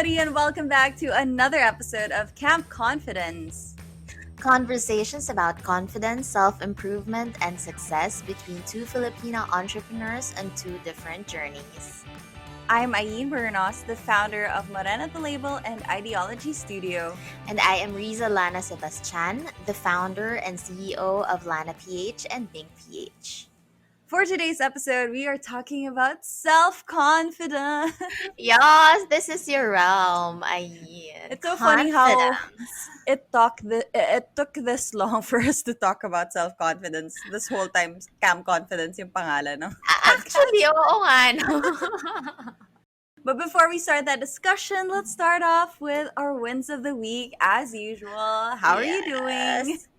everybody, and welcome back to another episode of Camp Confidence. Conversations about confidence, self improvement, and success between two Filipino entrepreneurs on two different journeys. I'm Ayn Bernos, the founder of the Label and Ideology Studio. And I am Rizza LANA-SEBASTIAN, the founder and CEO of LANA.ph and mink.ph. For today's episode, we are talking about self-confidence. Yes, this is your realm, Ayn. It's so funny how it took this long for us to talk about self-confidence. This whole time, Camp Confidence yung pangalan ng Actually, podcast. oo nga, no? But before we start that discussion, let's start off with our wins of the week as usual. How are you doing? Yes.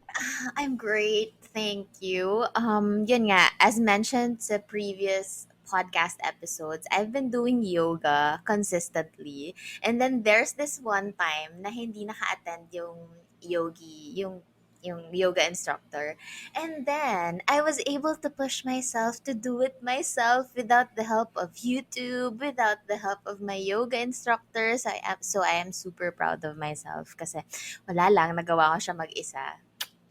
I'm great, thank you. Yun nga, as mentioned sa previous podcast episodes, I've been doing yoga consistently. And then there's this one time na hindi naka-attend yung yoga instructor. And then I was able to push myself to do it myself without the help of YouTube, without the help of my yoga instructors. I am super proud of myself kasi wala lang, nagawa ko siya mag-isa.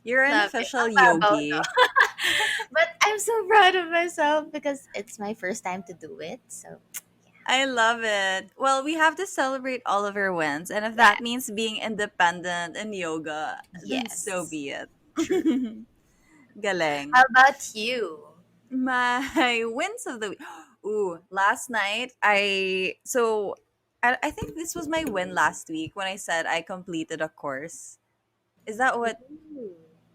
You're an Love it. official Ang babaw, yogi. no? But I'm so proud of myself because it's my first time to do it. So, I love it. Well, we have to celebrate all of our wins. And if that means being independent in yoga, then yes. so be it. True. Galing. How about you? My wins of the week. Ooh, last night I think this was my win last week when I said I completed a course. Is that what?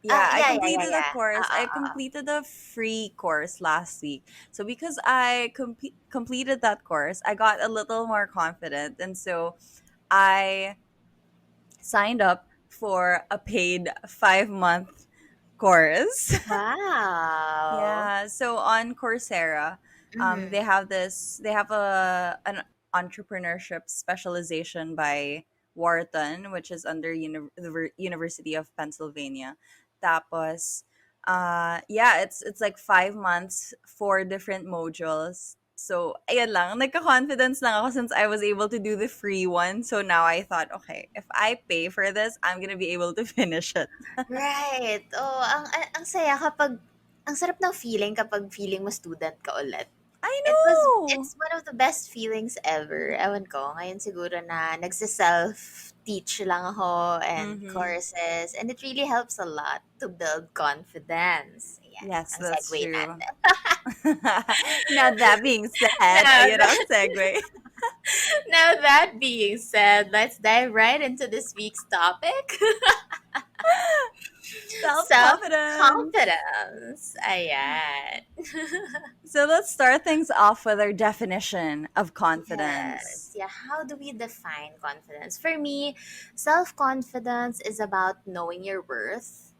Yeah, I completed a course. I completed a free course last week. So because I completed that course, I got a little more confident, and so I signed up for a paid 5-month course. Wow. Yeah, so on Coursera, Mhm. they have an entrepreneurship specialization by Wharton, which is under the University of Pennsylvania. Tapos, yeah, it's like 5 months, 4 different modules. So, ayan lang, nagka-confidence lang ako since I was able to do the free one. So now I thought, okay, if I pay for this, I'm gonna be able to finish it. Right. Oh, ang saya ang sarap ng feeling kapag feeling mo student ka ulit. I know! It's one of the best feelings ever. Ewan ko, ngayon siguro na nagsiself-teach lang ako and courses, and it really helps a lot to build confidence. Ayan, Yes, ang that's segue true. natin. Now that being said, ayun ang segue. Now that being said, let's dive right into this week's topic. Self-confidence. Self-confidence. Ayan. So let's start things off with our definition of confidence. Yes. Yeah, how do we define confidence? For me, self-confidence is about knowing your worth,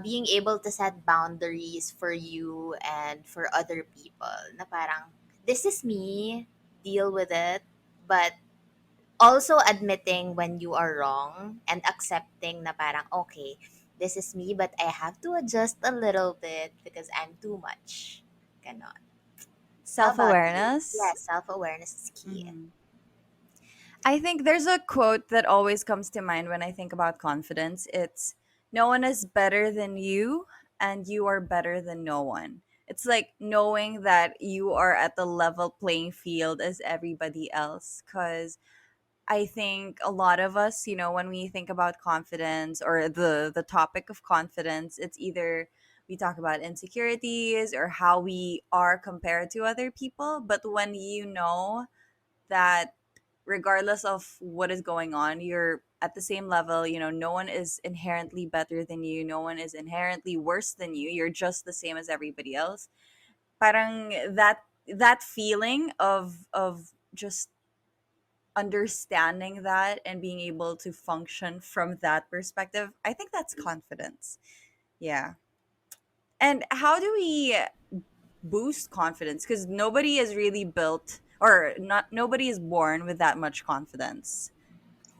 being able to set boundaries for you and for other people. Na parang, this is me, deal with it, but also admitting when you are wrong and accepting na parang, okay, this is me, but I have to adjust a little bit because I'm too much. Ganon. How about you? Self-awareness. Yes, self-awareness is key. I think there's a quote that always comes to mind when I think about confidence. It's, no one is better than you, and you are better than no one. It's like knowing that you are at the level playing field as everybody else. Because I think a lot of us, when we think about confidence or the topic of confidence, it's either we talk about insecurities or how we are compared to other people. But when you know that regardless of what is going on, you're at the same level, no one is inherently better than you, no one is inherently worse than you. You're just the same as everybody else. Parang that feeling of just understanding that and being able to function from that perspective, I think that's confidence. Yeah. And how do we boost confidence? Because nobody is really built, or not nobody is born with that much confidence.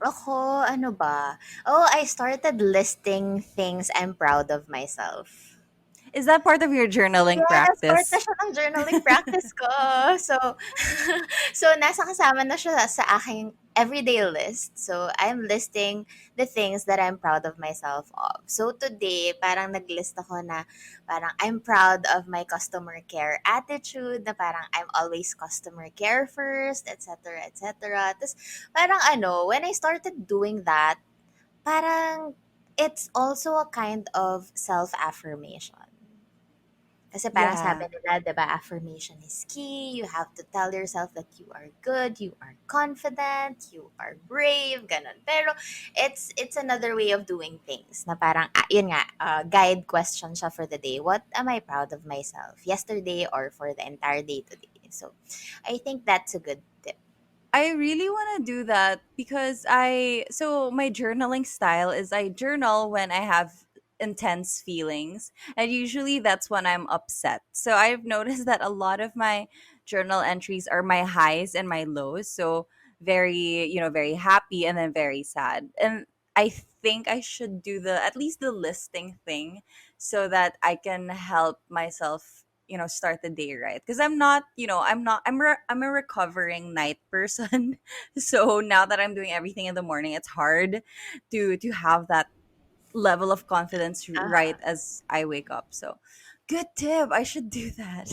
Ako, ano ba? Oh, I started listing things I'm proud of myself. Is that part of your journaling Yes, part na practice? siya ng journaling practice ko. So, so nasa kasama na siya sa aking everyday list. So I'm listing the things that I'm proud of myself of. So today, parang naglist ako na parang I'm proud of my customer care attitude, na parang I'm always customer care first, etc. etc. Tapos parang when I started doing that, parang it's also a kind of self-affirmation. Kasi parang sabi Yeah. nila, di ba, affirmation is key. You have to tell yourself that you are good, you are confident, you are brave, ganun. Pero it's another way of doing things na parang, yun nga, guide question siya for the day. What am I proud of myself yesterday or for the entire day today? So, I think that's a good tip. I really want to do that because so my journaling style is I journal when I have intense feelings, and usually that's when I'm upset. So I've noticed that a lot of my journal entries are my highs and my lows. So very, very happy and then very sad. And I think I should do the at least the listing thing so that I can help myself start the day right, because I'm a recovering night person. So now that I'm doing everything in the morning, it's hard to have that level of confidence right Uh-huh. as I wake up. So good tip, I should do that.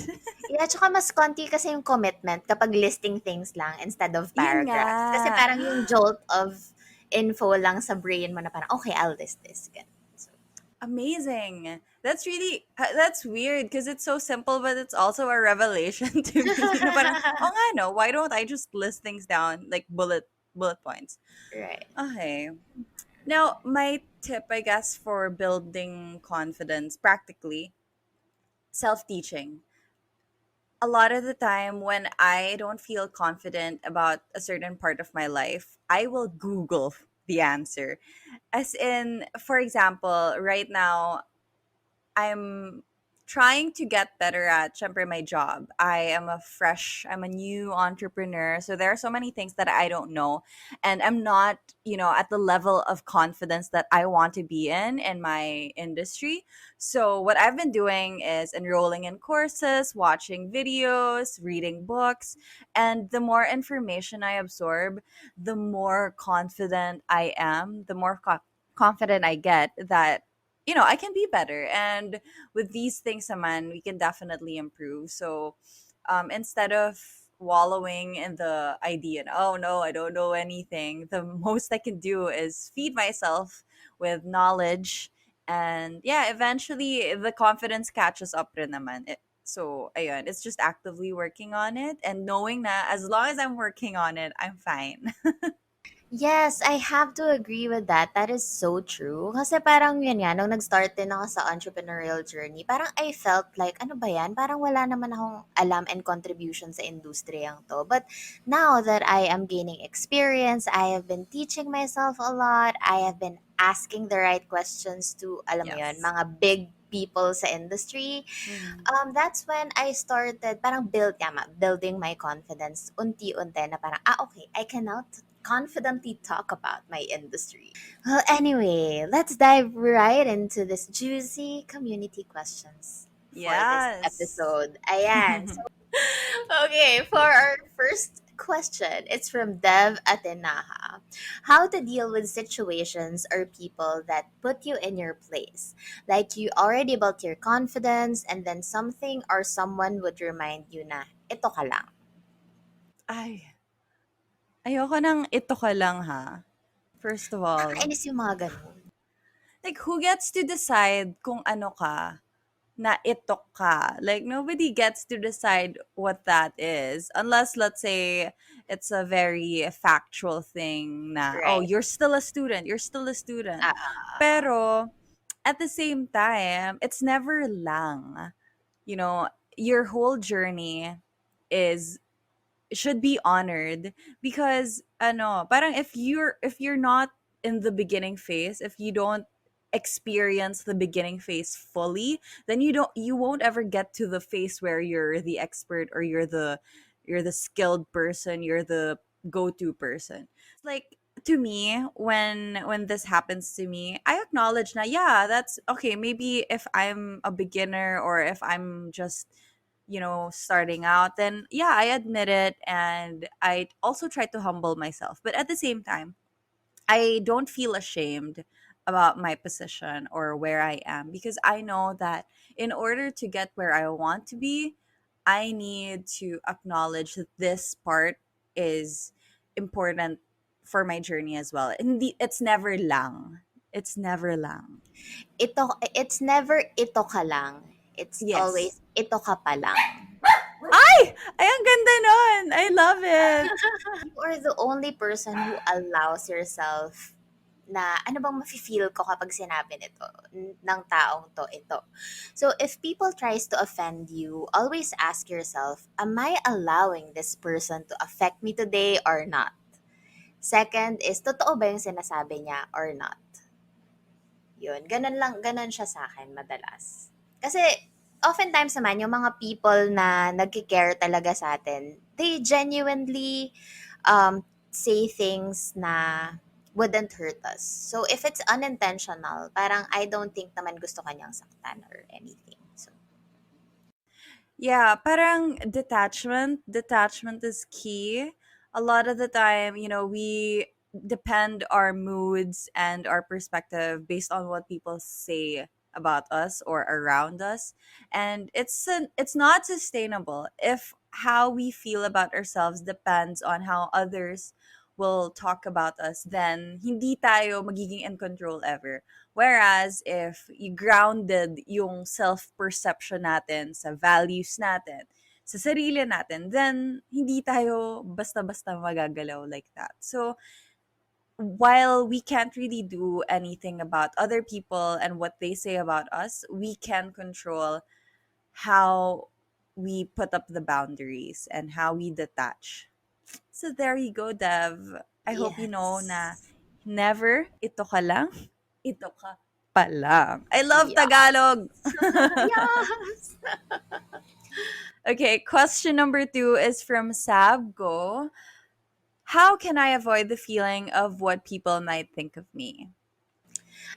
Yeah, tsaka mas konti kasi yung commitment kapag listing things lang instead of Yun nga. paragraphs. Kasi parang yung jolt of info lang sa brain mo na parang, okay, I'll list this. Ganun. So, Amazing. That's weird because it's so simple, but it's also a revelation to me. Na parang, oh nga no, why don't I just list things down like bullet points? right. Okay. Now, my tip, I guess, for building confidence practically, self teaching. A lot of the time, when I don't feel confident about a certain part of my life, I will Google the answer. As in, for example, right now, I'm trying to get better at syempre my job. I'm a new entrepreneur. So there are so many things that I don't know. And I'm not, at the level of confidence that I want to be in my industry. So what I've been doing is enrolling in courses, watching videos, reading books. And the more information I absorb, the more confident I am, the more confident I get that I can be better. And with these things, man, we can definitely improve. So instead of wallowing in the idea, oh no, I don't know anything, the most I can do is feed myself with knowledge. And yeah, eventually the confidence catches up rin naman. So, ayun, it's just actively working on it and knowing that as long as I'm working on it, I'm fine. Yes, I have to agree with that. That is so true. Kasi parang yun nga, nung nag-start din ako sa entrepreneurial journey, parang I felt like, ano ba yan? Parang wala naman akong alam and contribution sa industriyang to. But now that I am gaining experience, I have been teaching myself a lot. I have been asking the right questions to, alam mo yun, Yes. mga big people sa industry. Mhm. That's when I started parang building my confidence unti-unti na parang, okay, I can now confidently talk about my industry. Well, anyway, let's dive right into this juicy community questions for this Yes. episode. Ayan. So, okay, for our first question, it's from Dev Atenaha. How to deal with situations or people that put you in your place. Like you already built your confidence and then something or someone would remind you na, ito ka lang. Ay, ayoko ng ito ka lang ha. First of all, Nakakainis yung mga ganun. like who gets to decide kung ano ka na ito ka? Like nobody gets to decide what that is unless let's say it's a very factual thing na oh Right. you're still a student. Uh, Pero at the same time, it's never lang. You know, your whole journey is should be honored because parang if you're not in the beginning phase, if you don't experience the beginning phase fully, then you won't ever get to the phase where you're the expert or you're the skilled person, you're the go-to person. It's like to me when this happens to me, I acknowledge na yeah, that's okay. Maybe if I'm a beginner or if I'm just starting out, then yeah, I admit it, and I also try to humble myself. But at the same time, I don't feel ashamed about my position or where I am, because I know that in order to get where I want to be, I need to acknowledge that this part is important for my journey as well. And it's never lang. It's never lang. It's never ito ka lang. It's Yes. always ito ka pa lang. Ay! Ay, ang ganda nun! I love it! You are the only person who allows yourself na ano bang mafe-feel ko kapag sinabi nito ng taong to ito. So if people tries to offend you, always ask yourself, am I allowing this person to affect me today or not? Second is, totoo ba yung sinasabi niya or not? Yun, ganun lang, ganun siya sa akin madalas. Kasi, oftentimes naman, yung mga people na nagki-care talaga sa atin, they genuinely say things na wouldn't hurt us. So, if it's unintentional, parang I don't think naman gusto kanyang saktan or anything. So, Yeah, parang detachment. Detachment is key. A lot of the time, we depend our moods and our perspective based on what people say about us or around us, and it's not sustainable if how we feel about ourselves depends on how others will talk about us. Then hindi tayo magiging in control ever. Whereas if you grounded yung self-perception natin sa values natin, sa sarili natin, then hindi tayo basta-basta magagalaw like that. So, while we can't really do anything about other people and what they say about us, we can control how we put up the boundaries and how we detach. So there you go, Dev. I hope you know na yes. never ito ka lang, ito ka pa lang. I love Yes. Tagalog. Yes. Okay, question number 2 is from Sabgo. How can I avoid the feeling of what people might think of me?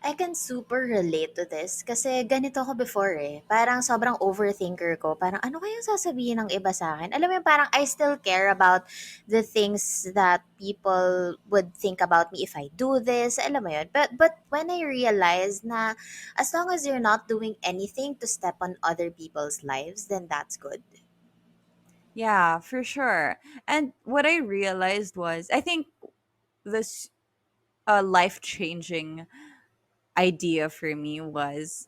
I can super relate to this kasi ganito ako before eh. Parang sobrang overthinker ko. Parang ano kayang sasabihin ng iba sa akin? Alam mo yun, parang I still care about the things that people would think about me if I do this. Alam mo yun. But when I realize na as long as you're not doing anything to step on other people's lives, then that's good. Yeah, for sure. And what I realized was, I think this life changing idea for me was,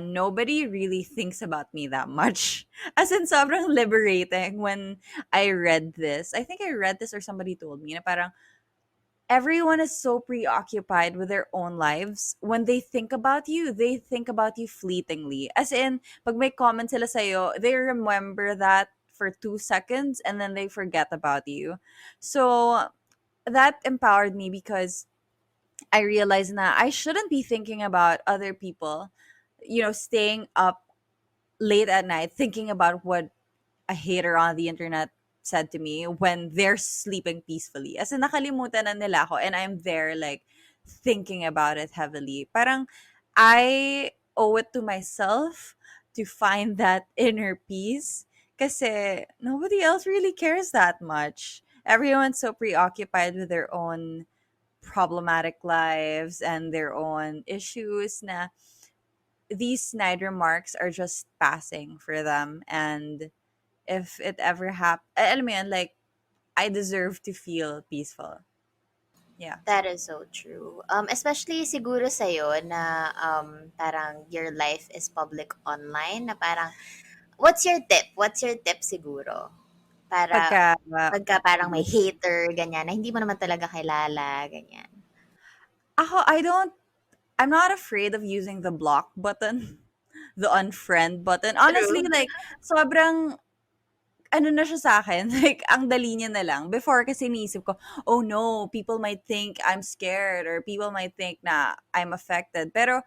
nobody really thinks about me that much. As in, sobrang liberating when I read this. I think I read this or somebody told me na parang everyone is so preoccupied with their own lives. When they think about you fleetingly. As in, pag may comment sila sa'yo, they remember that for 2 seconds and then they forget about you. So that empowered me because I realized na I shouldn't be thinking about other people, staying up late at night thinking about what a hater on the internet said to me when they're sleeping peacefully. As in, nakalimutan na nila ako and I'm there like thinking about it heavily. Parang I owe it to myself to find that inner peace kasi nobody else really cares that much. Everyone's so preoccupied with their own problematic lives and their own issues na these snide remarks are just passing for them. And if it ever happens, alam mo yan, like, I deserve to feel peaceful. Yeah. That is so true. Especially siguro sa'yo na parang your life is public online na parang what's your tip? What's your tip siguro? Para Pagka, pagka parang may post. hater, ganyan, na hindi mo naman talaga kilala, ganyan. Ako, I'm not afraid of using the block button, the unfriend button. Honestly, True. like, sobrang ano na siya sa'kin, like, ang dali niya na lang. Before kasi iniisip ko, oh no, people might think I'm scared or people might think na I'm affected. Pero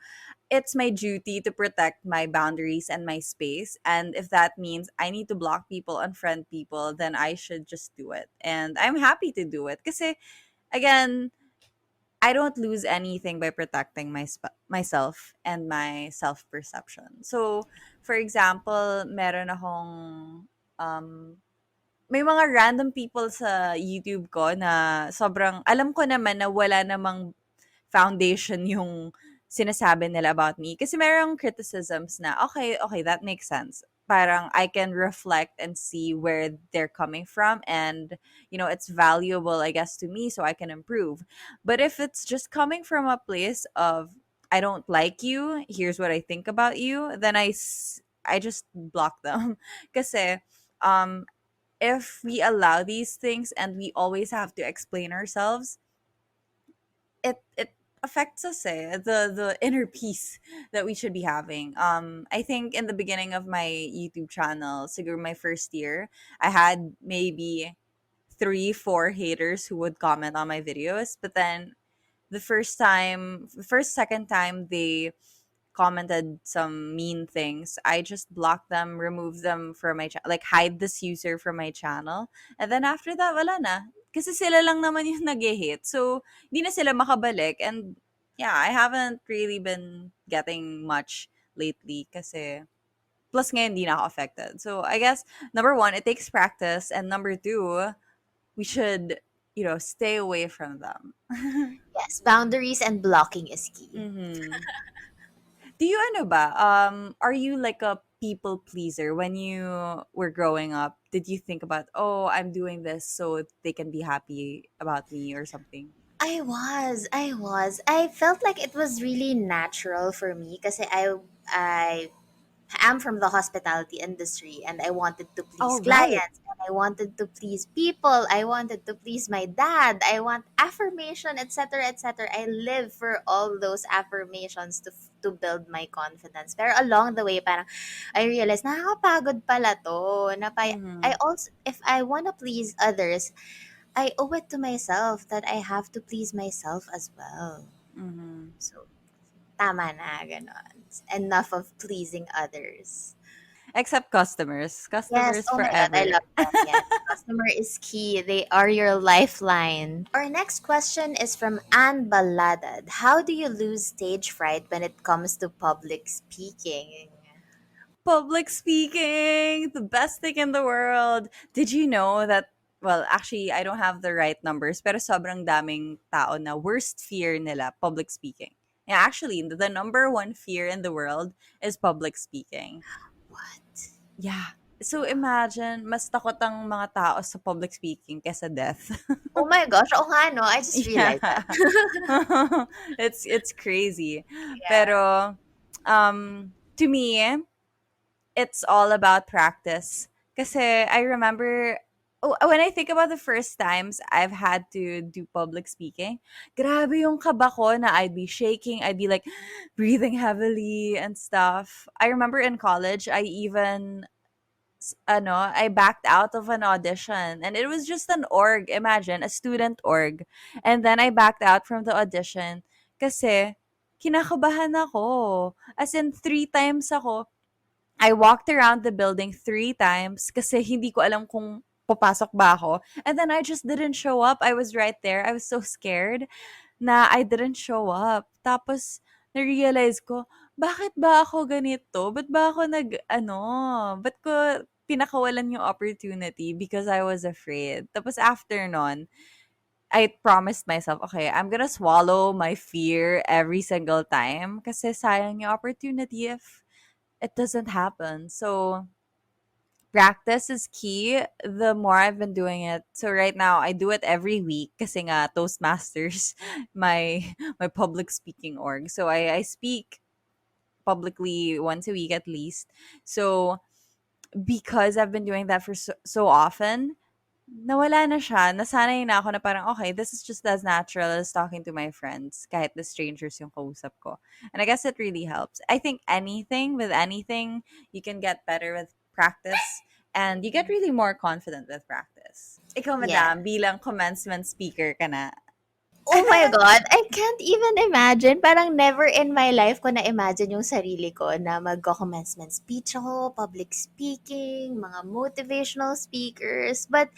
it's my duty to protect my boundaries and my space. And if that means I need to block people, unfriend people, then I should just do it. And I'm happy to do it. Kasi, again, I don't lose anything by protecting myself and my self-perception. So, for example, meron akong um, may mga random people sa YouTube ko na sobrang alam ko naman na wala namang foundation yung sinasabi nila about me. Kasi merong criticisms na, okay, okay, that makes sense. Parang I can reflect and see where they're coming from, and it's valuable, I guess, to me, so I can improve. But if it's just coming from a place of I don't like you, here's what I think about you, then I just block them. Kasi if we allow these things and we always have to explain ourselves, it affects us, the inner peace that we should be having. I think in the beginning of my YouTube channel, siguro my first year, I had maybe 3 4 haters who would comment on my videos, but then the first second time they commented some mean things, I just block them, remove them from my channel, like hide this user from my channel. And then after that, wala na. Kasi sila lang naman yung nag-hate. So, hindi na sila makabalik. And yeah, I haven't really been getting much lately kasi plus ngayon hindi na ako affected. So, I guess number one, it takes practice, and number two, we should, stay away from them. Yes, boundaries and blocking is key. Mm-hmm. Do you ano ba, are you like a people pleaser when you were growing up? Did you think about, "Oh, I'm doing this so they can be happy about me," or something? I felt like it was really natural for me kasi I am from the hospitality industry and I wanted to please Oh, right. clients and I wanted to please people. I wanted to please my dad. I want affirmation, etc., etc. I live for all those affirmations to build my confidence. Pero along the way, parang I realized nakakapagod pala to. I Mhm, also, if I want to please others, I owe it to myself that I have to please myself as well. mhm. So, tama na, ganon. Enough of pleasing others. Except customers. Yes, Customers oh my god, I forever. love them. Yes, customer is key. They are your lifeline. Our next question is from Anne Baladad. How do you lose stage fright when it comes to public speaking? Public speaking, the best thing in the world. Did you know that, well, actually, I don't have the right numbers, pero sobrang daming tao na worst fear nila, public speaking. Yeah, actually, the number one fear in the world is public speaking. What? Yeah. So imagine, mas takot ang mga tao sa public speaking kesa death. Oh my gosh, oh nga no, I just realized that. Yeah. It's crazy. Yeah. Pero to me, it's all about practice. Kasi I remember, when I think about the first times I've had to do public speaking, grabe yung kaba ko na I'd be shaking, I'd be like breathing heavily and stuff. I remember in college, I backed out of an audition, and it was just an org, imagine, a student org. And then I backed out from the audition kasi kinakabahan ako. As in, 3 times I walked around the building 3 times kasi hindi ko alam kung papasok ba ako. And then I just didn't show up. I was right there. I was so scared na I didn't show up. Tapos, na-realize ko, bakit ba ako ganito? Ba't ba ako ba't ko pinakawalan yung opportunity because I was afraid. Tapos after nun, I promised myself, okay, I'm gonna swallow my fear every single time kasi sayang yung opportunity if it doesn't happen. So, practice is key. The more I've been doing it, so right now I do it every week kasi nga Toastmasters, my my public speaking org. So I speak publicly once a week at least. So because I've been doing that for so often, nawala na siya. Nasanay na ako na parang, okay, this is just as natural as talking to my friends, kahit the strangers yung kausap ko. And I guess it really helps. I think with anything, you can get better with practice, and you get really more confident with practice. Ikaw, Yeah. madam, bilang commencement speaker ka na. Oh my God, I can't even imagine. Parang never in my life ko na-imagine yung sarili ko na magko-commencement speech ako, public speaking, mga motivational speakers. But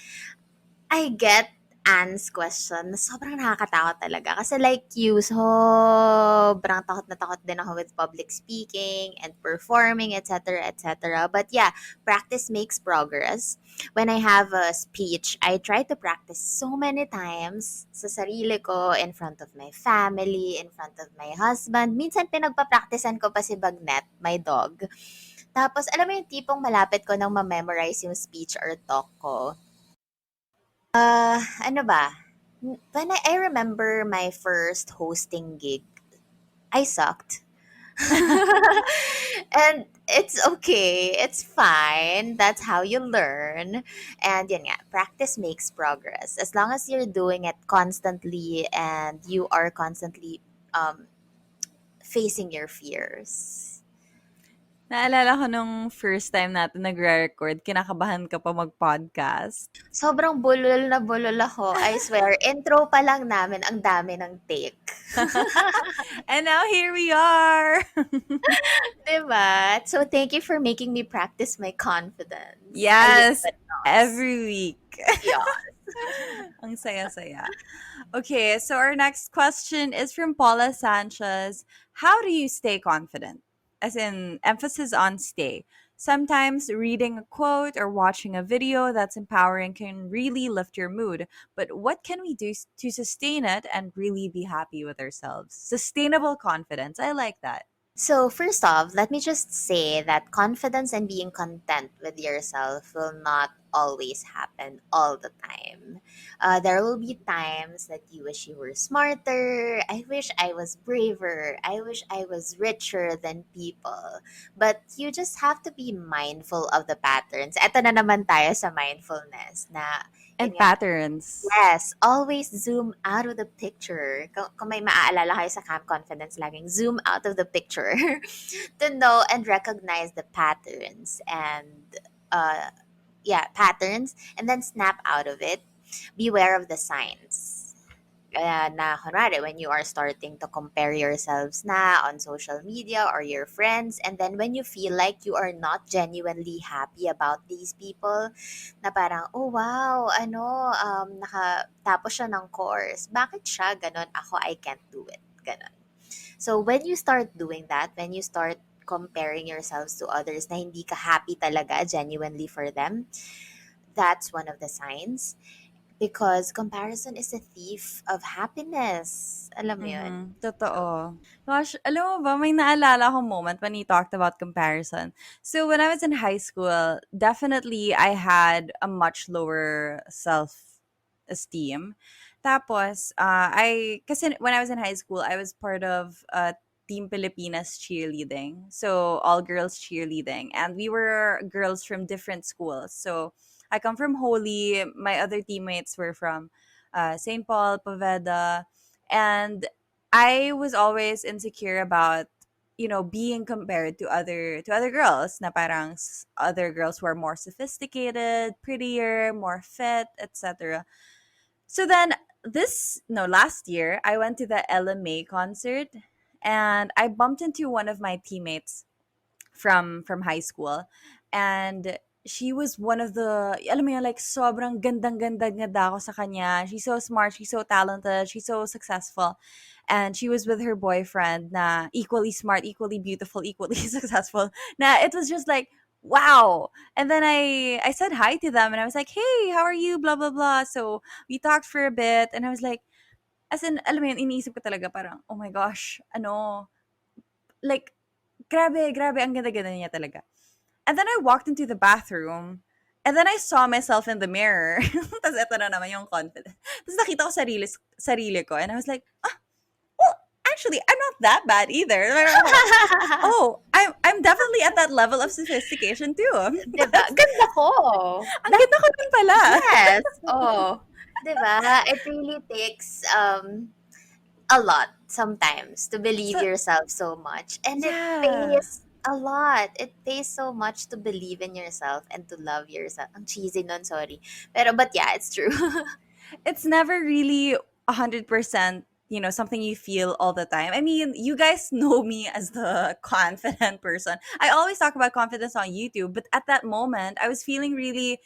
I get Anne's question, sobrang nakakatakot talaga. Kasi like you, sobrang takot na takot din ako with public speaking and performing, etc., etc. But yeah, practice makes progress. When I have a speech, I try to practice so many times sa sarili ko, in front of my family, in front of my husband. Minsan pinagpa-practicean ko pa si Bagnet, my dog. Tapos, alam mo yung tipong malapit ko nang ma-memorize yung speech or talk ko. Ano ba? When I remember my first hosting gig, I sucked. And it's okay. It's fine. That's how you learn. And yun nga, practice makes progress. As long as you're doing it constantly and you are constantly um, facing your fears. Naalala ko nung first time natin nagre-record, kinakabahan ka pa mag-podcast. Sobrang bulol na bulol ako. I swear, intro pa lang namin, ang dami ng take. And now here we are! Diba? So, thank you for making me practice my confidence. Ayun, Yes! Bernos. Every week. Yeah. Ang saya-saya. Okay, so our next question is from Paula Sanchez. How do you stay confident? As in, emphasis on stay. Sometimes reading a quote or watching a video that's empowering can really lift your mood. But what can we do to sustain it and really be happy with ourselves? Sustainable confidence. I like that. So, first off, let me just say that confidence and being content with yourself will not always happen all the time. There will be times that you wish you were smarter. I wish I was braver. I wish I was richer than people. But you just have to be mindful of the patterns. Eto na naman tayo sa mindfulness na, yun And nga, patterns. yes, always zoom out of the picture. Kung may maaalala kayo sa Camp Confidence, laging zoom out of the picture to know and recognize the patterns and patterns, and then snap out of it. Beware of the signs. Na kunwari, when you are starting to compare yourselves na on social media or your friends, and then when you feel like you are not genuinely happy about these people, na parang, oh wow, nakatapos siya ng course. Bakit siya ganon? Ako, I can't do it. Ganon. So, when you start doing that, when you start comparing yourselves to others na hindi ka happy talaga genuinely for them, that's one of the signs. Because comparison is a thief of happiness. Alam mo yun? So, Totoo. Gosh, alam mo ba, may naalala akong moment when you talked about comparison. So when I was in high school, definitely I had a much lower self-esteem. Tapos, kasi when I was in high school, I was part of Team Pilipinas cheerleading. So all girls cheerleading. And we were girls from different schools. So I come from Holy. My other teammates were from St. Paul, Poveda, and I was always insecure about being compared to other girls na parang other girls who are more sophisticated, prettier, more fit, etc. So then this no last year I went to the LMA concert and I bumped into one of my teammates from high school, and she was one of the alam mo yun, like sobrang gandang-ganda ako sa kanya. She's so smart, she's so talented, she's so successful. And she was with her boyfriend na equally smart, equally beautiful, equally successful. Na it was just like wow. And then I said hi to them and I was like, "Hey, how are you?" blah blah blah. So we talked for a bit and I was like, as in alam mo yun, iniisip ko talaga parang, "Oh my gosh, like grabe, ang ganda-ganda niya talaga." And then I walked into the bathroom, and then I saw myself in the mirror. Tapos eto na naman yung confidence. Tapos nakita ko sarili ko, and I was like, well, actually, I'm not that bad either. Oh, I'm definitely at that level of sophistication too. diba? Ganda ko. Ang ganda ko din pala. Yes. Oh. Diba? It really takes a lot sometimes to believe So, yourself so much. And it yeah. pays a lot. It pays so much to believe in yourself and to love yourself. Ang cheesy nun, sorry. But yeah, it's true. It's never really 100%, something you feel all the time. I mean, you guys know me as the confident person. I always talk about confidence on YouTube, but at that moment, I was feeling really,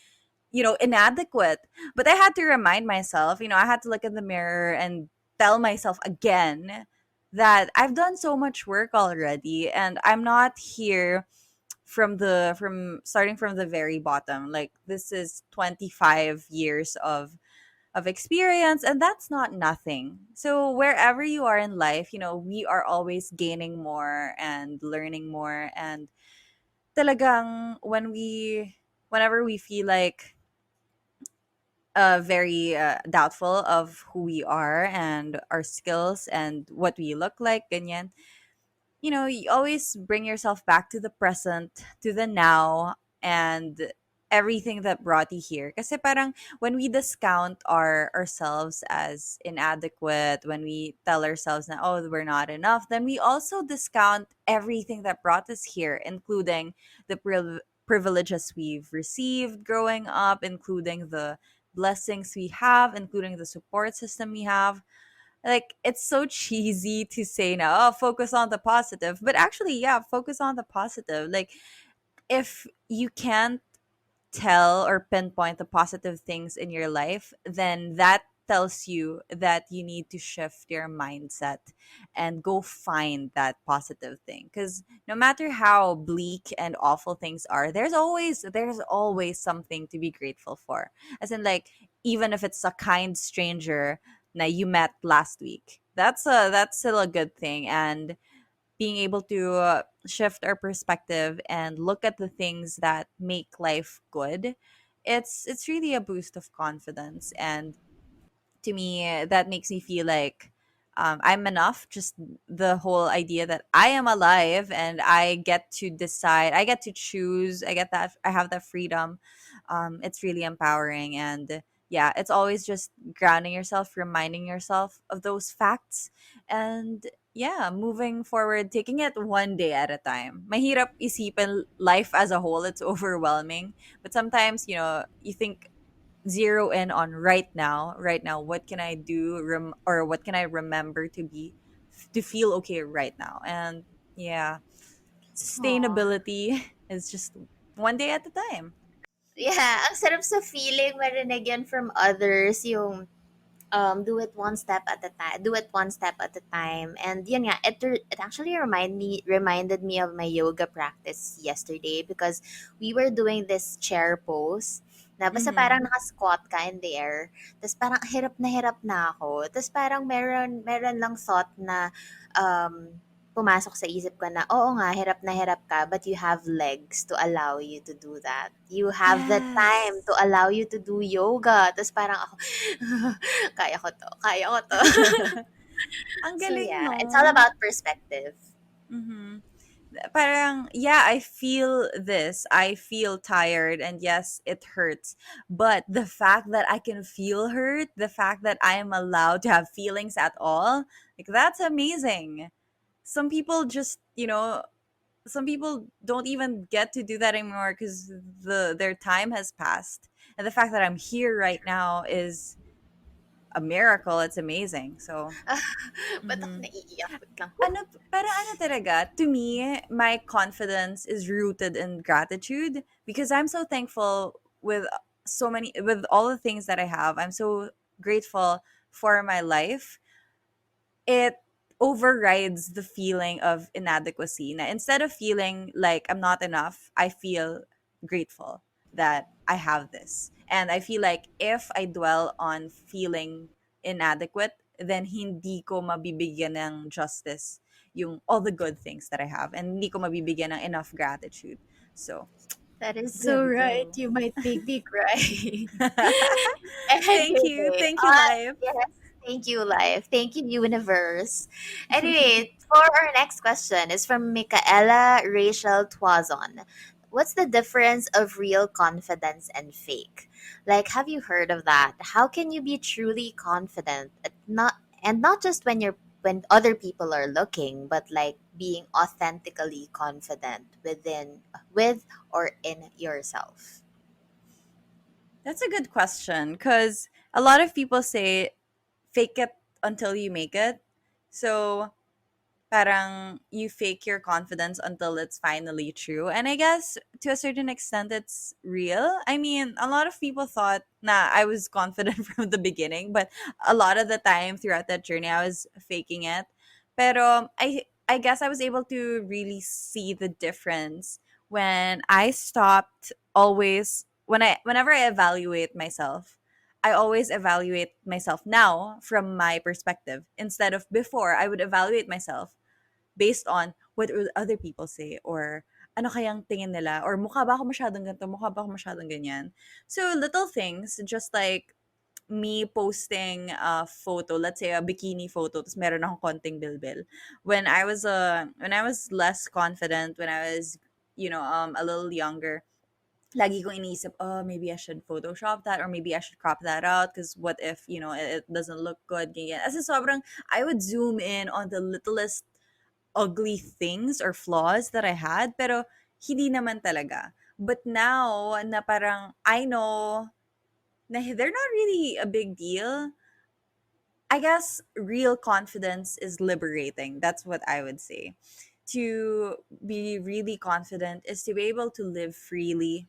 inadequate. But I had to remind myself, I had to look in the mirror and tell myself again that I've done so much work already, and I'm not here from starting from the very bottom. Like, this is 25 years of experience, and that's not nothing. So wherever you are in life, we are always gaining more and learning more. And talagang whenever we feel like very doubtful of who we are and our skills and what we look like, ganyan, you always bring yourself back to the present, to the now, and everything that brought you here. Kasi parang when we discount ourselves as inadequate, when we tell ourselves na, oh, we're not enough, then we also discount everything that brought us here, including the privileges we've received growing up, including the blessings we have, including the support system we have. Like, it's so cheesy to say now, oh, focus on the positive, but actually, yeah, focus on the positive. Like, if you can't tell or pinpoint the positive things in your life, then that tells you that you need to shift your mindset and go find that positive thing. Because no matter how bleak and awful things are, there's always something to be grateful for. As in, like, even if it's a kind stranger that you met last week, that's still a good thing. And being able to shift our perspective and look at the things that make life good, it's really a boost of confidence. And to me, that makes me feel like I'm enough. Just the whole idea that I am alive and I get to decide, I get to choose, I have that freedom. It's really empowering. And yeah, it's always just grounding yourself, reminding yourself of those facts, and yeah, moving forward, taking it one day at a time. Mahirap isipin life as a whole. It's overwhelming. But sometimes, you think, zero in on right now, what can I do, or what can I remember to feel okay right now. And yeah, Aw. sustainability is just one day at a time. Yeah, ang sarap sa feeling marinig yan from others, yung do it one step at a time, do it one step at a time. And yun nga, it actually reminded me of my yoga practice yesterday, because we were doing this chair pose na basta Mm-hmm. parang naka-squat ka in the air. Tapos parang hirap na ako. Tapos parang meron lang thought na pumasok sa isip ko na, oo nga, hirap na hirap ka, but you have legs to allow you to do that. You have the time to Yes. allow you to do yoga. Tapos parang ako, kaya ko to. Ang So galing, yeah, no? it's all about perspective. Mm-hmm. Parang, yeah, I feel tired, and yes, it hurts. But the fact that I can feel hurt, the fact that I am allowed to have feelings at all, like, that's amazing. Some people just, some people don't even get to do that anymore because their time has passed. And the fact that I'm here right now is a miracle. It's amazing. So, Ba't ako mhm. naiiyak? Wait lang. Ano talaga, to me, my confidence is rooted in gratitude, because I'm so thankful with all the things that I have. I'm so grateful for my life. It overrides the feeling of inadequacy. Na instead of feeling like I'm not enough, I feel grateful that I have this. And I feel like if I dwell on feeling inadequate, then hindi ko mabibigyan ng justice yung all the good things that I have, and hindi ko mabibigyan ng enough gratitude. So, That is there so we right. go. You might make me cry. Thank you. Anyway, Thank you, life. yes, thank you, life. Thank you, universe. Anyway, for our next question is from Michaela Rachel Twazon. What's the difference of real confidence and fake? Like, have you heard of that? How can you be truly confident not just when other people are looking, but like being authentically confident with or in yourself? That's a good question, because a lot of people say fake it until you make it. So parang you fake your confidence until it's finally true. And I guess to a certain extent it's real. I mean, a lot of people thought nah, I was confident from the beginning, but a lot of the time throughout that journey I was faking it. Pero I guess I was able to really see the difference when I stopped always whenever I evaluate myself. I always evaluate myself now from my perspective instead of before I would evaluate myself based on what will other people say or ano kayang tingin nila or mukha ba ako masyadong ganito, mukha ba ako masyadong ganyan. So little things just like me posting a photo, let's say a bikini photo, tapos meron akong konting bilbil. When I was less confident, when I was, a little younger, lagi kong iniisip, oh, maybe I should Photoshop that or maybe I should crop that out because what if, it doesn't look good, ganyan. As in, sobrang, I would zoom in on the littlest ugly things or flaws that I had, pero hindi naman talaga. But now, na parang, I know na they're not really a big deal. I guess real confidence is liberating. That's what I would say. To be really confident is to be able to live freely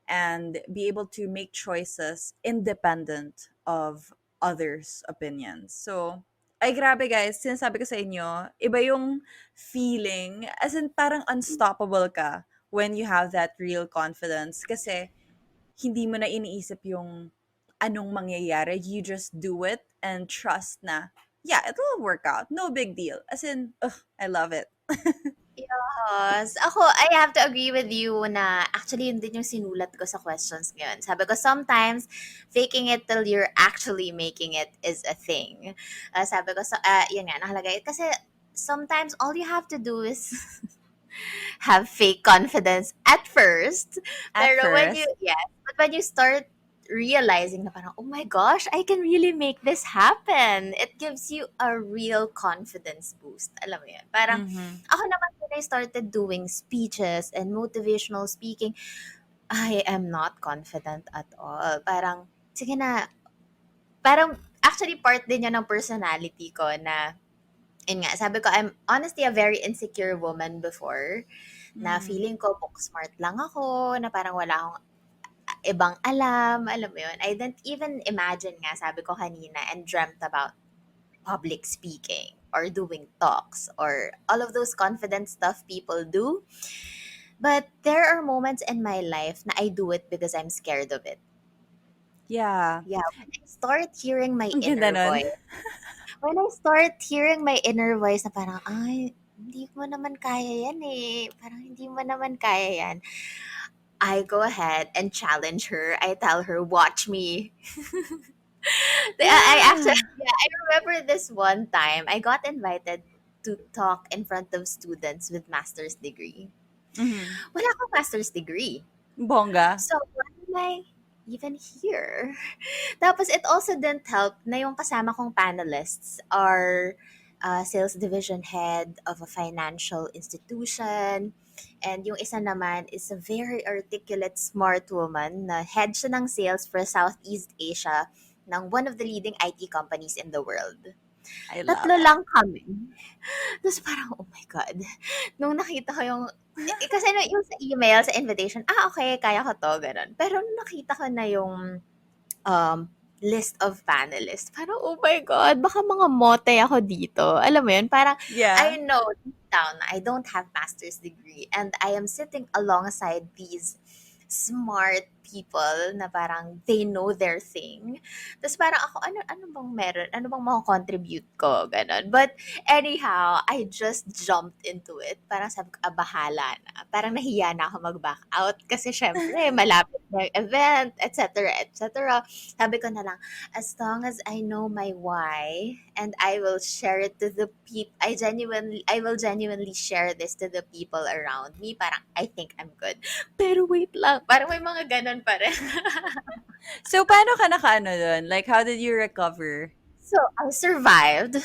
and be able to make choices independent of others' opinions. So, ay grabe guys, sinasabi ko sa inyo, iba yung feeling, as in parang unstoppable ka when you have that real confidence kasi hindi mo na iniisip yung anong mangyayari. You just do it and trust na, yeah, it'll work out. No big deal. As in, ugh, I love it. Yes. Ako, I have to agree with you na actually yun din yung sinulat ko sa questions ngayon. Sabi ko, sometimes faking it till you're actually making it is a thing. Sabi ko, yun nga, nakalagay. Kasi sometimes all you have to do is have fake confidence at first. At Pero when you, first. yes, but when you start realizing na parang, oh my gosh, I can really make this happen. It gives you a real confidence boost. Alam mo yun? Parang, Mm-hmm. ako naman when I started doing speeches and motivational speaking, I am not confident at all. Parang, sige na, parang, actually part din yan ng personality ko na, yun nga, sabi ko, I'm honestly a very insecure woman before na Mm-hmm. feeling ko book smart lang ako, na parang wala akong ibang alam mo yun. I didn't even imagine nga, sabi ko kanina, and dreamt about public speaking or doing talks or all of those confident stuff people do. But there are moments in my life na I do it because I'm scared of it. Yeah. Yeah, when I start hearing my Ang ganda inner nun. voice, when I start hearing my inner voice na parang, ay, hindi mo naman kaya yan eh. Parang hindi mo naman kaya yan. I go ahead and challenge her. I tell her, watch me. I actually, Yeah. yeah, I remember this one time I got invited to talk in front of students with master's degree. Mhm. Wala akong master's degree. Bongga. So, why am I even here? Tapos, it also didn't help na yung kasama kong panelists are sales division head of a financial institution. And yung isa naman is a very articulate, smart woman na head siya ng sales for Southeast Asia ng one of the leading IT companies in the world. I love Tatlo it. lang kami. Tapos parang, oh my God. Nung nakita ko yung, kasi yung sa email, sa invitation, okay, kaya ko to, ganun. Pero nung nakita ko na yung um, list of panelists, parang, oh my God, baka mga mote ako dito. Alam mo yun, parang, Yeah. I know deep down na I don't have master's degree and I am sitting alongside these smart people na parang they know their thing. Tapos parang ako, ano bang meron? Ano bang makakontribute ko? Ganon. But anyhow, I just jumped into it. Parang sabi ko, bahala na. Parang nahiya na ako mag-back out kasi syempre, malapit na yung event, etc., etc. Sabi ko na lang, as long as I know my why and I will share it to the people, I will genuinely share this to the people around me. Parang, I think I'm good. Pero wait lang, parang may mga ganun pa rin. So, paano ka nakaano dun? Like, how did you recover? So, I survived.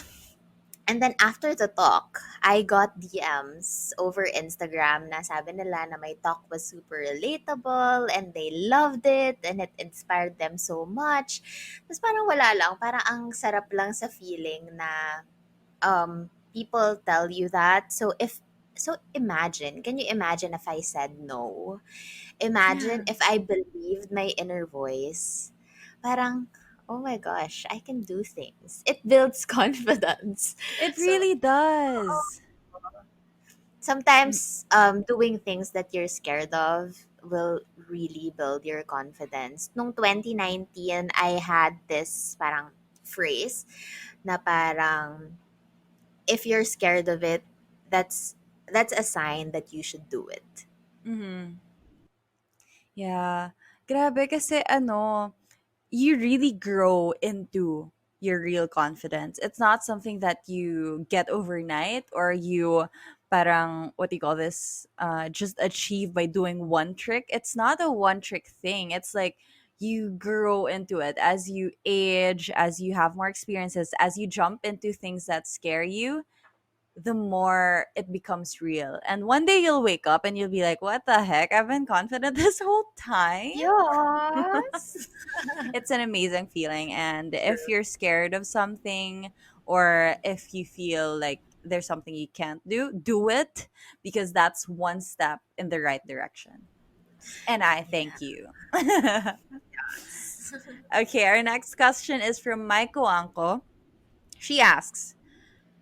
And then after the talk, I got DMs over Instagram na sabi nila na my talk was super relatable and they loved it and it inspired them so much. Tapos parang wala lang, parang ang sarap lang sa feeling na people tell you that. So imagine, can you imagine if I said no? Imagine Yeah, if I believed my inner voice. Parang, oh my gosh, I can do things. It builds confidence. it So really does. sometimes doing things that you're scared of will really build your confidence. Nung 2019, I had this parang phrase na parang if you're scared of it, that's a sign that you should do it. Mm-hmm. Yeah. Grabe kasi ano, you really grow into your real confidence. It's not something that you get overnight or you parang what do you call this? Just achieve by doing one trick. It's not a one trick thing. It's like you grow into it as you age, as you have more experiences, as you jump into things that scare you, the more it becomes real. And one day you'll wake up and you'll be like, what the heck? I've been confident this whole time. Yes. It's an amazing feeling. And if True. you're scared of something, or if you feel like there's something you can't do, do it, because that's one step in the right direction. And I thank you. Yes. Okay, our next question is from Maiko Anko. She asks,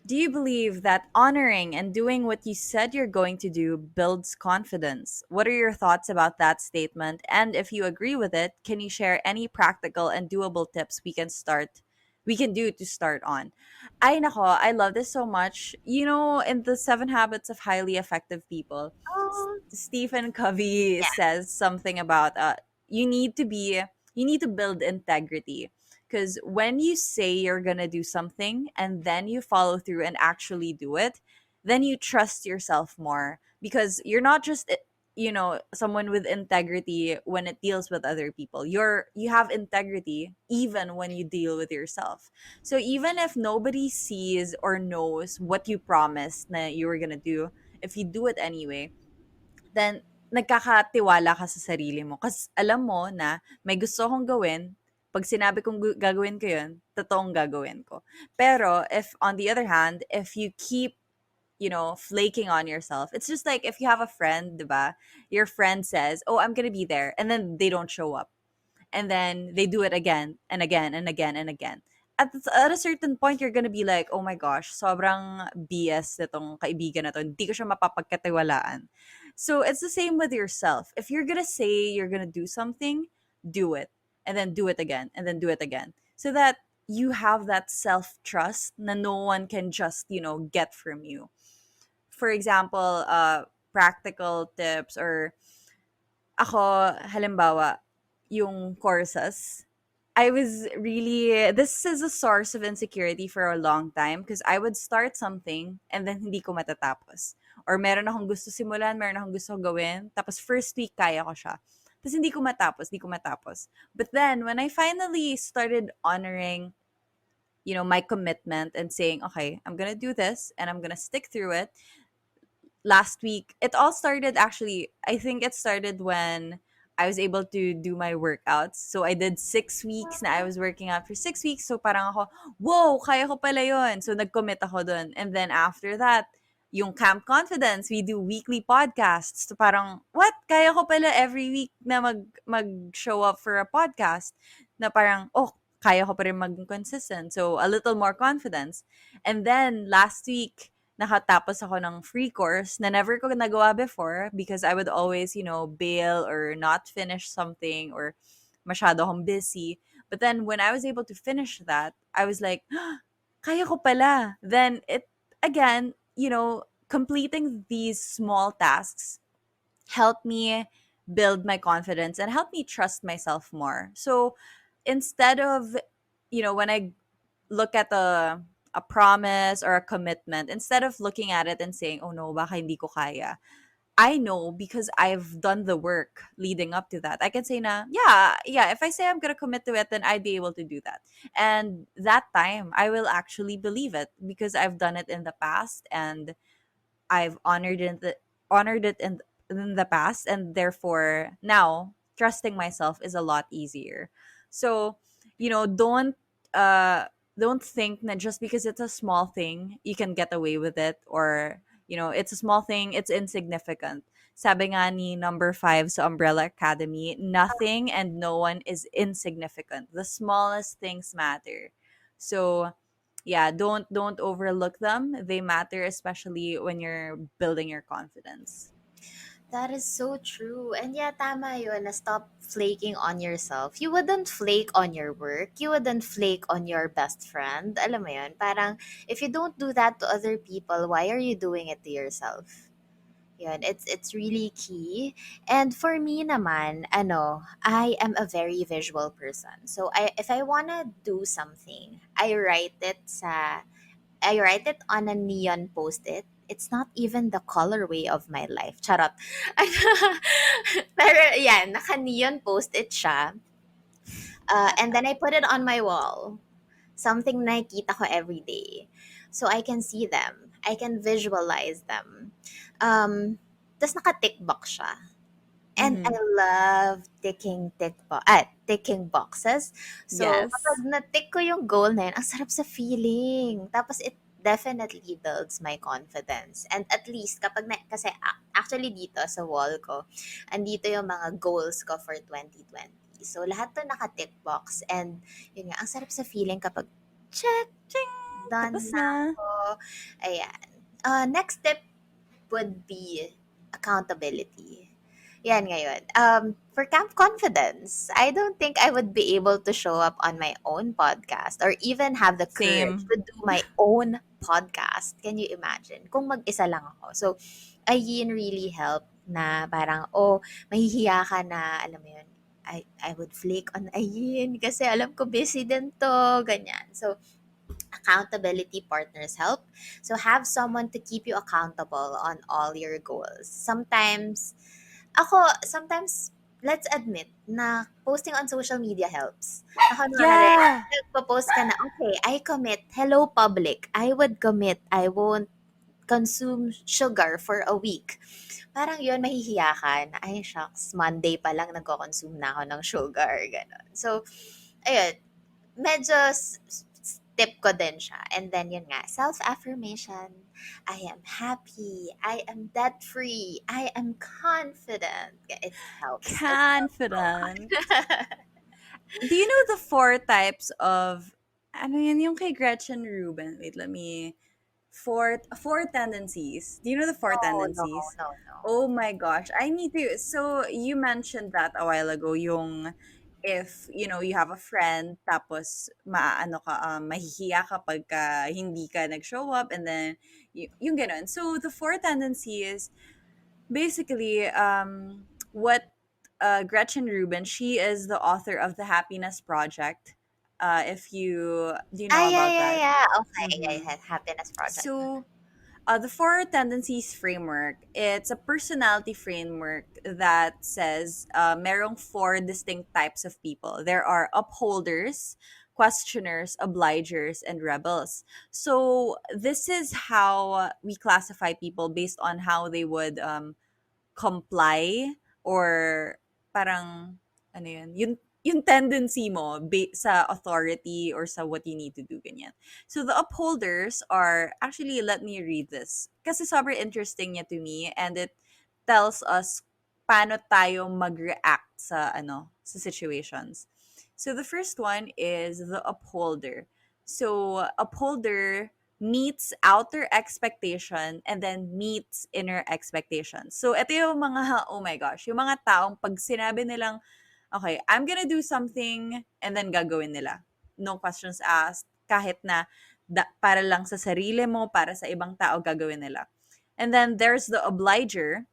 do you believe that honoring and doing what you said you're going to do builds confidence? What are your thoughts about that statement? And if you agree with it, can you share any practical and doable tips we can do to start on? Ay nako, I love this so much. You know, in the 7 habits of highly effective people, Oh, Stephen Covey yeah. says something about you need to be you need to build integrity, because when you say you're going to do something and then you follow through and actually do it, then you trust yourself more, because you're not just someone with integrity when it deals with other people. You have integrity even when you deal with yourself. So even if nobody sees or knows what you promised na you were going to do, if you do it anyway, then nagkakatiwala ka sa sarili mo. Kasi alam mo na may gusto akong gawin, pag sinabi kong gagawin ko yun, totoong gagawin ko. Pero if on the other hand, if you keep flaking on yourself. It's just like if you have a friend, diba? Your friend says, "Oh, I'm gonna be there," and then they don't show up, and then they do it again and again and again and again. At a certain point, you're gonna be like, oh my gosh, sobrang BS nitong kaibigan na to. Hindi ko siya mapapagkatiwalaan. So it's the same with yourself. If you're gonna say you're gonna do something, do it. And then do it again. And then do it again. So that you have that self-trust na no one can just, get from you. For example, practical tips or ako, halimbawa, yung courses, I was really, this is a source of insecurity for a long time because I would start something and then hindi ko matatapos. Or meron akong gusto simulan, meron akong gusto gawin, tapos first week kaya ko siya. Tapos hindi ko matapos. But then, when I finally started honoring, my commitment and saying, okay, I'm gonna do this and I'm gonna stick through it, last week. It all started actually, I think it started when I was able to do my workouts. So I did 6 weeks na I was working out for 6 weeks. So parang ako, whoa, kaya ko pala yun. So nag-commit ako dun. And then after that, yung Camp Confidence, we do weekly podcasts. So parang, what? Kaya ko pala every week na mag-show up for a podcast. Na parang, oh, kaya ko pa rin mag-consistent. So a little more confidence. And then last week, nakatapos ako ng free course na never ko nagawa before because I would always, bail or not finish something or masyado akong busy. But then when I was able to finish that, I was like, kaya ko pala. Then it, again, completing these small tasks helped me build my confidence and helped me trust myself more. So instead of, when I look at a promise or a commitment, instead of looking at it and saying, oh no, baka hindi ko kaya, I know because I've done the work leading up to that. I can say na, yeah, if I say I'm gonna commit to it, then I'd be able to do that. And that time I will actually believe it because I've done it in the past and I've honored it in the past, and therefore now trusting myself is a lot easier. So, don't don't think that just because it's a small thing, you can get away with it, or it's a small thing, it's insignificant. Sabi nga ni number 5 sa Umbrella Academy, nothing and no one is insignificant. The smallest things matter. So, yeah, don't overlook them. They matter, especially when you're building your confidence. That is so true. And yeah, tama yun na stop flaking on yourself. You wouldn't flake on your work. You wouldn't flake on your best friend. Alam mo yun? Parang, if you don't do that to other people, why are you doing it to yourself? Yun, it's really key. And for me naman, I am a very visual person. So if I wanna do something, I write it on a neon post-it. It's not even the colorway of my life. Charot. Pero yan, naka-neon post-it siya. And then I put it on my wall. Something na nakikita ko every day. So I can see them. I can visualize them. Tapos naka-tick box siya. And I Mm-hmm. love ticking boxes. So, kapag Yes. na-tick ko yung goal na yun, ang sarap sa feeling. Tapos, it definitely builds my confidence. And at least, kasi actually dito sa wall ko, andito yung mga goals ko for 2020. So, lahat to naka-tick box. And, yun nga, ang sarap sa feeling kapag, check, Ching! done Tapos na na. ako. Ayan. Next step would be accountability. Yan ngayon. For camp confidence, I don't think I would be able to show up on my own podcast or even have the courage Same. to do my own podcast. Can you imagine? Kung mag-isa lang ako. So, ayun really helped na parang, mahihiya ka na, alam mo yun, I would flake on Ayin kasi alam ko busy din to, ganyan. So, accountability partners help. So have someone to keep you accountable on all your goals. Sometimes, let's admit na posting on social media helps. Na kunwari, Yeah. nagpo-post ka na, okay, I commit, hello public, I would commit, I won't consume sugar for a week. Parang yun, mahihiya ka na, ay shucks, Monday pa lang nagko-consume na ako ng sugar, gano'n. So, ayun, medyo tip ko din siya. And then yun nga, self-affirmation. I am happy. I am debt-free. I am confident. It helps as Confident. well. Do you know the four types of, ano yan yung kay Gretchen Rubin? Wait, let me, four tendencies. Do you know the four No, no, tendencies? no, no. Oh my gosh, I need to. So you mentioned that a while ago, yung if you have a friend tapos maaano ka, mahihiya ka pagka hindi ka nag-show up, and then yung ganun. So the four tendencies, basically, what Gretchen Rubin, she is the author of the Happiness Project. If you Do you know Yeah, about yeah, that? yeah. Okay, yeah, Mm-hmm. yeah. Happiness Project. So the Four Tendencies Framework, it's a personality framework that says merong four distinct types of people. There are upholders, questioners, obligers, and rebels. So this is how we classify people based on how they would comply, or parang ano yun, yung tendency mo sa authority or sa what you need to do, ganyan. So the upholders are, actually, let me read this kasi sobrang interesting niya to me, and it tells us paano tayo mag-react sa situations. So the first one is the upholder. So upholder meets outer expectation and then meets inner expectation. So ito yung mga, oh my gosh, yung mga taong pag sinabi nilang, okay, I'm gonna do something, and then gagawin nila. No questions asked. Kahit na para lang sa sarili mo, para sa ibang tao, gagawin nila. And then there's the obliger,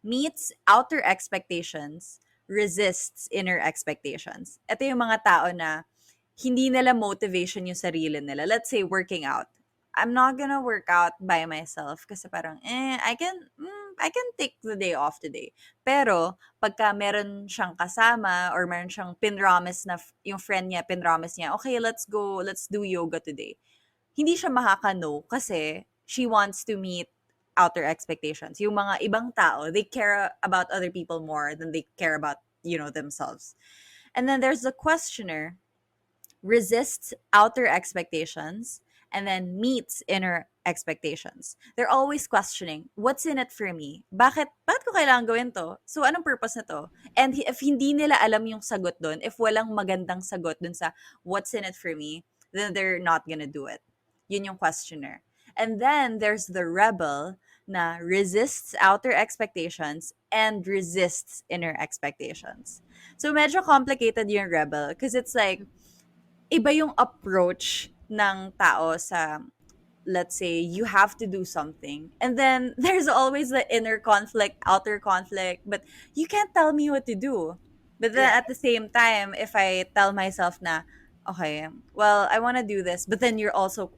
meets outer expectations, resists inner expectations. Ito yung mga tao na hindi nila motivation yung sarili nila. Let's say working out. I'm not gonna work out by myself kasi parang, I can take the day off today. Pero, pagka meron siyang kasama or meron siyang pinromise na, yung friend niya, pinromise niya, okay, let's do yoga today. Hindi siya makaka-no kasi she wants to meet outer expectations. Yung mga ibang tao, they care about other people more than they care about, themselves. And then there's the questioner. resists outer expectations, and then meets inner expectations. They're always questioning, what's in it for me? Bakit ko kailangan gawin to? So, anong purpose nito? And if hindi nila alam yung sagot dun, if walang magandang sagot dun sa what's in it for me, then they're not gonna do it. Yun yung questioner. And then there's the rebel na resists outer expectations and resists inner expectations. So medyo complicated yung rebel because it's like iba yung approach ng tao sa, let's say you have to do something, and then there's always the inner conflict, outer conflict, but you can't tell me what to do. But then at Right. the same time, if I tell myself na, okay, well, I want to do this, but then you'll also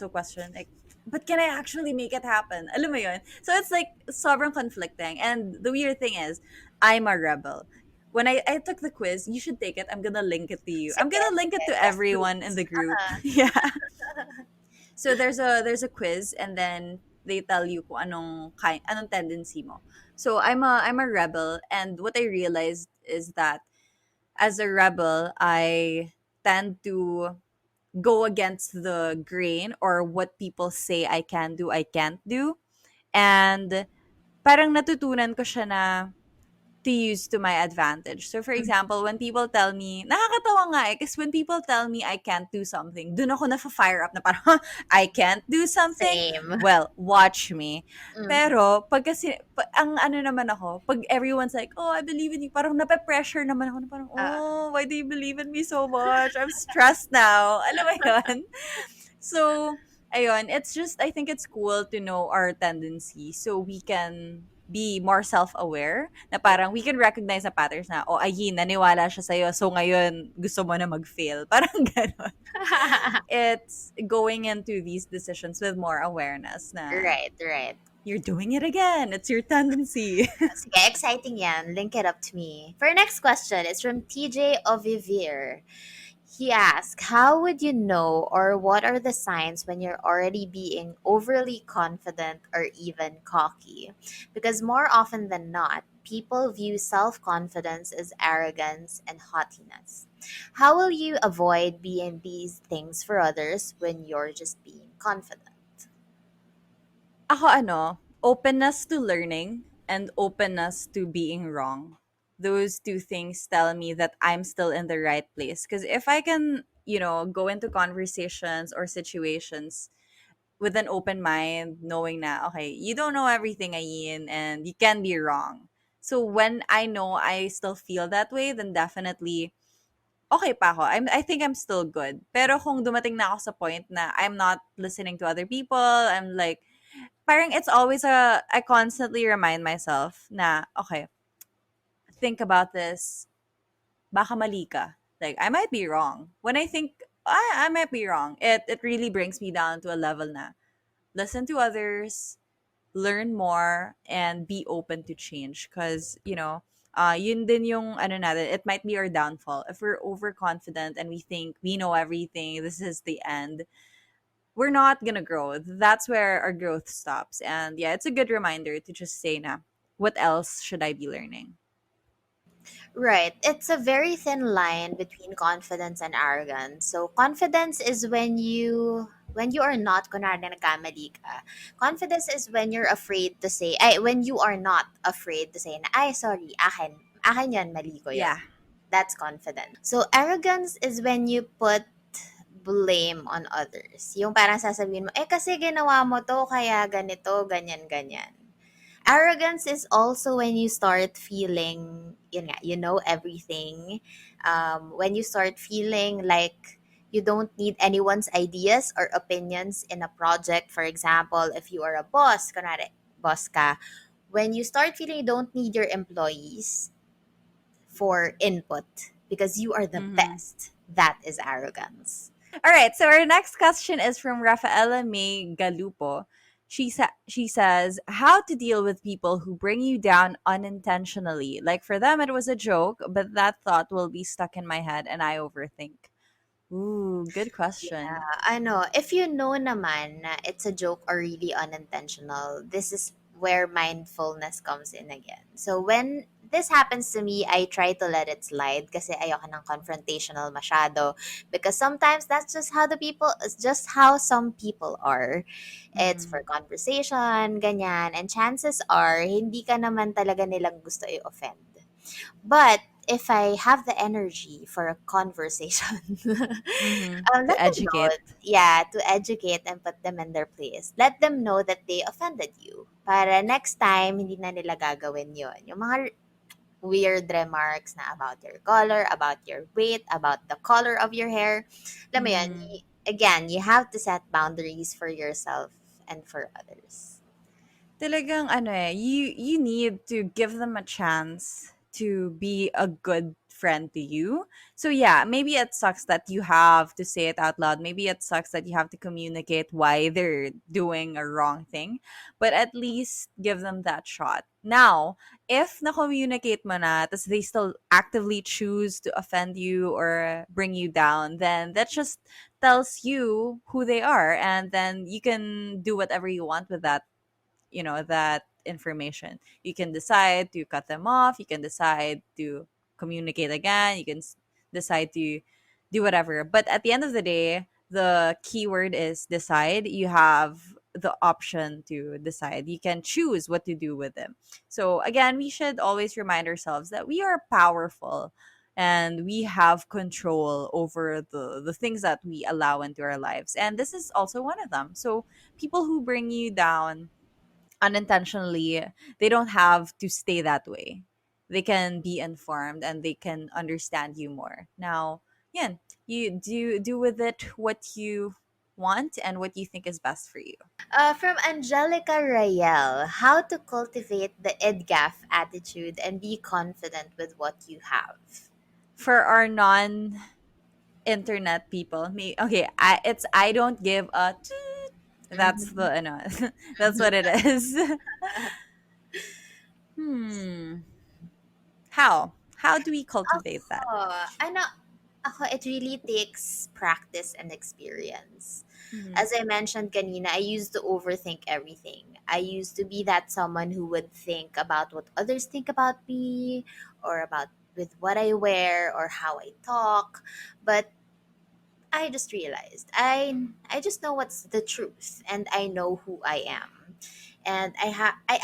question like, but can I actually make it happen? Alam mo yun? So it's like sobrang conflicting. And the weird thing is, I'm a rebel. When I took the quiz, you should take it. I'm gonna link it to you. I'm Sige, gonna link sige. it to Yes, everyone in please. the group. Yeah. So there's a quiz, and then they tell you kung anong tendency mo. So I'm a rebel, and what I realized is that as a rebel, I tend to go against the grain, or what people say I can do, I can't do. And parang natutunan ko siya na to use to my advantage. So for Mhm. example, when people tell me, nakakatawa nga eh, because when people tell me I can't do something, dun ako na-fire up na parang, "Huh, I can't do something? Same. Well, watch me." Mhm. Pero, pag kasi, ang ano naman ako, pag everyone's like, oh, I believe in you, parang nape-pressure naman ako na parang, Ah, oh, why do you believe in me so much? I'm stressed now. Alam mo yun? So, ayun, it's just, I think it's cool to know our tendencies so we can be more self-aware na yeah. parang we can recognize na patterns na, oh, ayun, naniwala siya sa'yo, so ngayon, gusto mo na mag-fail. Parang gano'n. It's going into these decisions with more awareness na Right, right. you're doing it again. It's your tendency. Sige, exciting yan. Link it up to me. For our next question, it's from TJ Ovivir. He asked, how would you know or what are the signs when you're already being overly confident or even cocky? Because more often than not, people view self confidence as arrogance and haughtiness. How will you avoid being these things for others when you're just being confident? Ako openness to learning and openness to being wrong. Those two things tell me that I'm still in the right place. Because if I can, go into conversations or situations with an open mind, knowing na, okay, you don't know everything, Ayin, and you can be wrong. So when I know I still feel that way, then definitely okay pa ako. I think I'm still good. Pero kung dumating na ako sa point na I'm not listening to other people, I'm like, parang it's always I constantly remind myself na, okay, think about this. Baka mali ka. Like, I might be wrong. When I think, I might be wrong, it really brings me down to a level na listen to others, learn more, and be open to change. Because, yun din yung, ano natin, it might be our downfall. If we're overconfident and we think we know everything, this is the end, we're not gonna grow. That's where our growth stops. And yeah, it's a good reminder to just say na, what else should I be learning? Right. It's a very thin line between confidence and arrogance. So confidence is when you are not kunwari nagkamali ka. Confidence is when you're afraid to say ay when you are not afraid to say na ay sorry, akin yan, mali ko Yeah. yon. That's confidence. So arrogance is when you put blame on others. Yung parang sasabihin mo, eh kasi ginawa mo to kaya ganito, ganyan, ganyan. Arrogance is also when you start feeling, yun nga, you know everything. When you start feeling like you don't need anyone's ideas or opinions in a project. For example, if you are a boss, kunwari, boss ka, when you start feeling you don't need your employees for input because you are the Mm-hmm. best, that is arrogance. All right. So our next question is from Rafaela May Galupo. She says, how to deal with people who bring you down unintentionally. Like for them, it was a joke, but that thought will be stuck in my head and I overthink. Ooh, good question. I know. If you know naman na it's a joke or really unintentional, this is where mindfulness comes in again. So when this happens to me, I try to let it slide kasi ayoko ng confrontational masyado. Because sometimes that's just how the people, it's just how some people are. It's for Mm-hmm. conversation, ganyan. And chances are, hindi ka naman talaga nilang gusto i-offend. But if I have the energy for a conversation, Mm-hmm. To let them know, educate. yeah, to educate and put them in their place. Let them know that they offended you. Para next time, hindi na nila gagawin yun. Yung mga weird remarks na about your color, about your weight, about the color of your hair. Alam mo yun, Mm-hmm. again, you have to set boundaries for yourself and for others. Talagang ano eh, you need to give them a chance to be a good friend to you. So yeah, maybe it sucks that you have to say it out loud. Maybe it sucks that you have to communicate why they're doing a wrong thing, but at least give them that shot. Now, if na-communicate mo na, tas they still actively choose to offend you or bring you down, then that just tells you who they are, and then you can do whatever you want with that, that information. You can decide to cut them off, you can decide to communicate again, you can decide to do whatever, but at the end of the day, the keyword is decide. You have the option to decide, you can choose what to do with them. So again, we should always remind ourselves that we are powerful and we have control over the things that we allow into our lives, and this is also one of them. So people who bring you down unintentionally, they don't have to stay that way. They can be informed and they can understand you more. Now, yeah, you do with it what you want and what you think is best for you. From Angelica Rayel, how to cultivate the EDGAF attitude and be confident with what you have. For our non-internet people, me okay, I don't give a toot. That's Mhm. the that's what it is. hmm. How do we cultivate that? Ano, ako, it really takes practice and experience. Mm-hmm. As I mentioned kanina, I used to overthink everything. I used to be that someone who would think about what others think about me or about with what I wear or how I talk. But I just realized I just know what's the truth and I know who I am. And I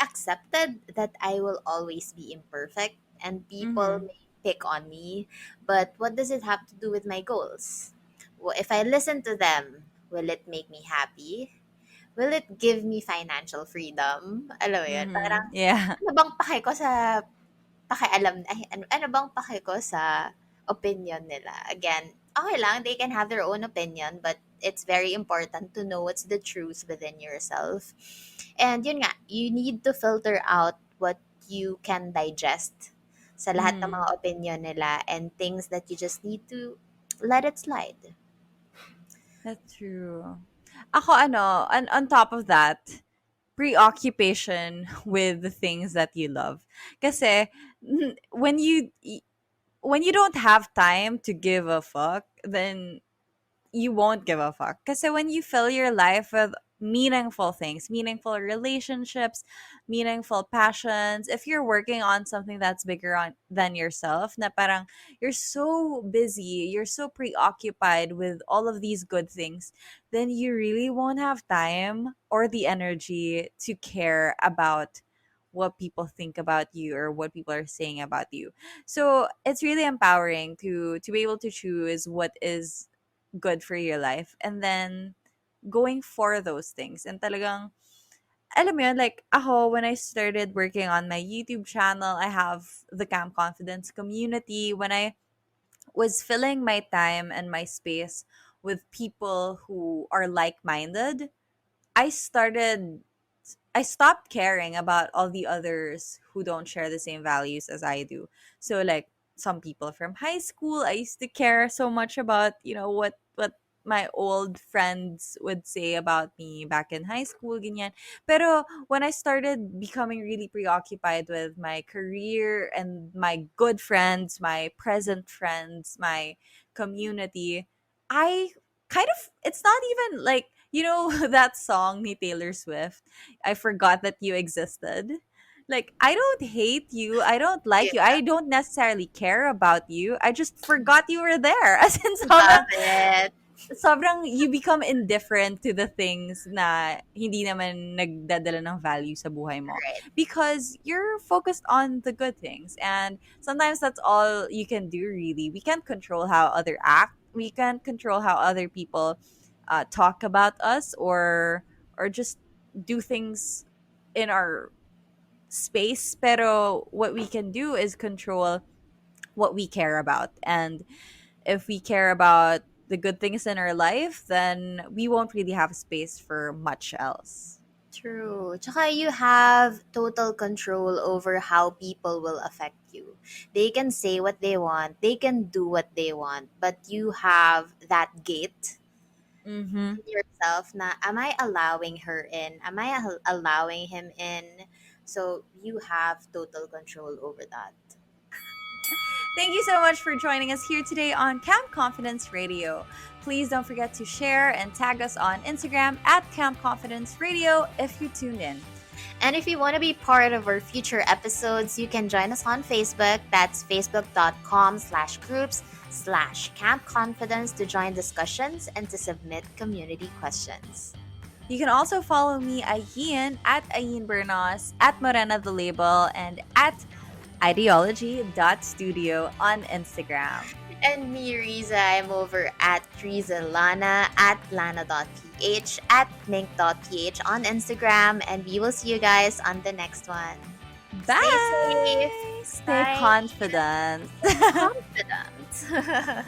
accepted that I will always be imperfect and people Mm-hmm. may pick on me, but what does it have to do with my goals? Well, if I listen to them, will it make me happy? Will it give me financial freedom? Alam mo yun, Mm-hmm. parang Yeah. ano bang pake ko sa pakialam, ay, ano bang pake ko sa opinion nila? Again, okay lang, they can have their own opinion, but it's very important to know what's the truth within yourself. And yun nga, you need to filter out what you can digest sa lahat ng Mm-hmm. mga opinion nila and things that you just need to let it slide. That's true. Ako on top of that, preoccupation with the things that you love. Kasi when you don't have time to give a fuck, then you won't give a fuck. Because when you fill your life with meaningful things, meaningful relationships, meaningful passions, if you're working on something that's bigger than yourself, na parang you're so busy, you're so preoccupied with all of these good things, then you really won't have time or the energy to care about what people think about you or what people are saying about you. So it's really empowering to be able to choose what is good for your life and then going for those things. And talagang, alam mo yun, like ako, when I started working on my YouTube channel, I have the Camp Confidence community. When I was filling my time and my space with people who are like-minded, I started I stopped caring about all the others who don't share the same values as I do. So like some people from high school, I used to care so much about, what my old friends would say about me back in high school, ganyan. Pero when I started becoming really preoccupied with my career and my good friends, my present friends, my community, I kind of, it's not even like, that song ni Taylor Swift, I forgot that you existed. Like, I don't hate you. I don't like Yeah, you. I don't necessarily care about you. I just forgot you were there. As in, love sobrang it. you become indifferent to the things na hindi naman nagdadala ng value sa buhay mo Right. because you're focused on the good things, and sometimes that's all you can do. Really, we can't control how other act, we can't control how other people talk about us, or just do things in our space, pero what we can do is control what we care about. And if we care about the good things in our life, then we won't really have space for much else. True. Tsaka you have total control over how people will affect you. They can say what they want, they can do what they want, but you have that gate Mm-hmm. in yourself na, am I allowing her in? Am I allowing him in? So you have total control over that. Thank you so much for joining us here today on Camp Confidence Radio. Please don't forget to share and tag us on Instagram at Camp Confidence Radio if you tuned in. And if you want to be part of our future episodes, you can join us on Facebook. That's facebook.com/groups/Camp Confidence to join discussions and to submit community questions. You can also follow me, Ayin, at Ayin Bernos, at Morena the Label, and at ideology.studio on Instagram. And me, Riza, I'm over at Rizza Lana, at lana.ph, at mink.ph on Instagram. And we will see you guys on the next one. Stay safe. Bye! Stay Bye. confident. Confident.